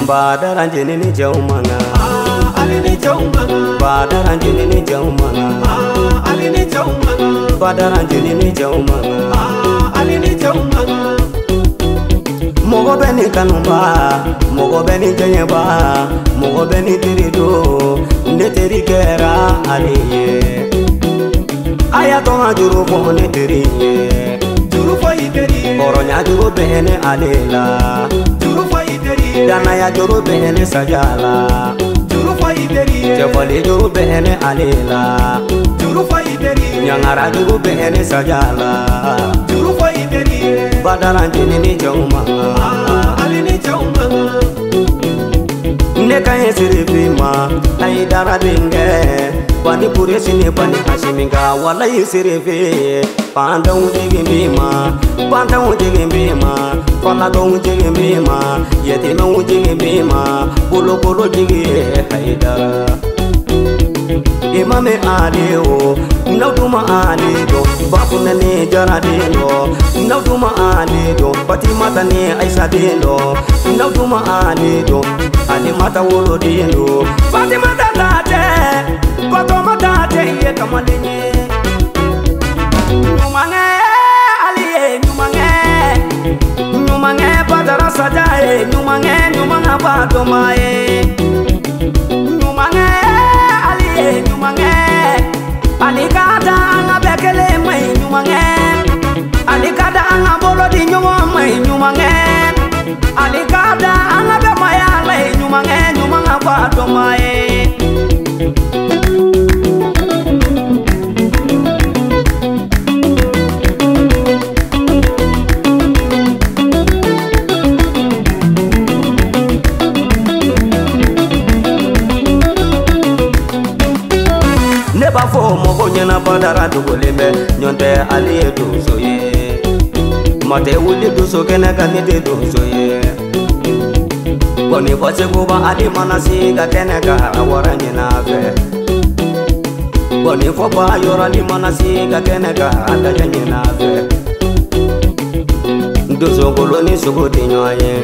Badra ni Aldjouma Ali ni Aldjouma Badra ni Aldjouma Ali ni Aldjouma Badra ni Aldjouma Ali ni Aldjouma Mogo beni kanumba mogo beni jenyeba mogo beni tirido ne teri kera aliye aya to ajuru ko ne teriye juru fo iteri oronya juru bene alela juru fo iteri dana ya juru bene sajala juru fo iteri jefali juru bene alela juru fo iteri nyangara juru bene sajala juru fo iteri Badra ni Aldjouma Ali ni Aldjouma ne kaye sirifima Haidara dinge bani kuresi ne bani hashiminga wallahi sirifi panda unjigi bima panda unjigi bima fala do unjigi bima yetima unjigi bima bolo bolo jigi Haidara imame Aliou Aldjouma Aliou bafuna ni jaradino Aldjouma Aliou Fatimata ni Aisha dino Aldjouma Aliou Alimata wolodino Fatimata tate Kotoma tate ye kamalenye Nyumange aliye nyumange Badra sajaye nyumanga Badomaye nyumange nyumange alikada anga bekele mai nyumange alikada anga bolodi nyumange nyumange alikada anga be mayale nyumanga Badomaye Neba fo mogo nyana Badra dugoleme nyonte aliye dusoye mate wuli duso kene kanite dusoye Boni bose kuba ali manasi ka kene ka awara nyina fe Boni fo ba yora ali manasi ka kene ka adaja nyina fe Duso koloni sugo tinyoye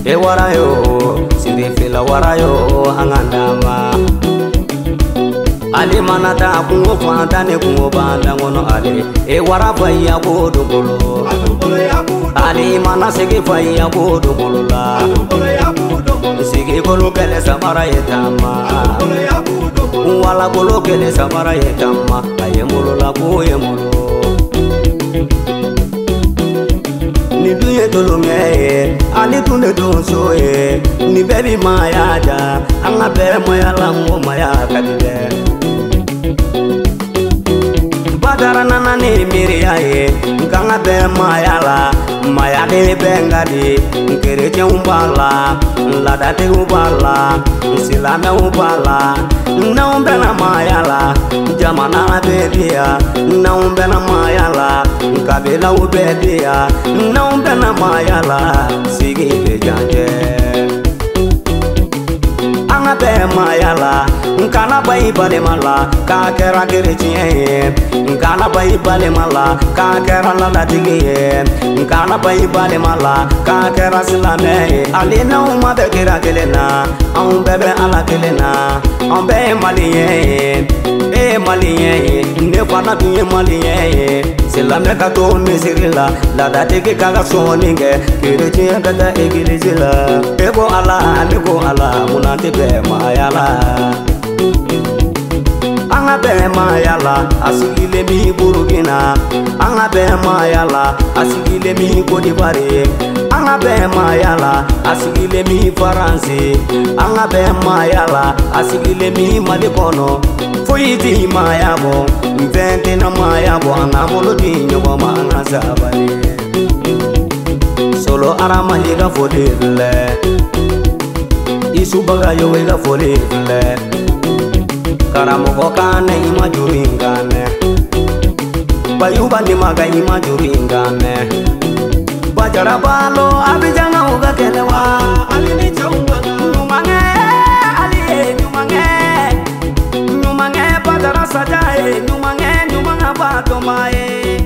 E warayo sirifila warayo angandama Ali manata kungo fanta ne kungo banda ngono ali e wara faya ko dogolo Ali mana sege faya ko dogolo la sege kolo kele samara yetama wala kolo kele samara yetama ayemolo la ko yemolo ni duye tolome ali tunde donso e ni bebi maya ja anga bere maya la ngo maya kadile Badra nana ne miriya ye nkanga be maya de bengadi nkereje umbala ladate ubala nsilame ubala naumbe na mayala jamana bedia naumbe na mayala nkabila ubedia naumbe na mayala sigi bejanje be mayala nkana bai bale mala ka kera gerechie nkana bai bale mala ka kera la digie nkana bai bale mala ka kera silame alina uma be kera kelena on bebe ala kelena on be maliye e maliye ne fana biye maliye silame ka to misirila la digie ka soninge gerechie kata egilizila ebo ala munante be mayala anga be mayala asigile mi burugina anga be mayala asigile mi kodibare anga be mayala asigile mi faransi anga be mayala asigile mi malikono foyiti mayabo mvente na mayabo anga molodi nyobo anga sabale solo arama higa fodile Isubaga yo ega folile Karamogo kane ima juringane Bayuba ni maga ima juringane Bajara balo abijanga uga kelewa Ali ni Aldjouma nyumange aliye nyumange Badra sajaye nyumanga Badomaye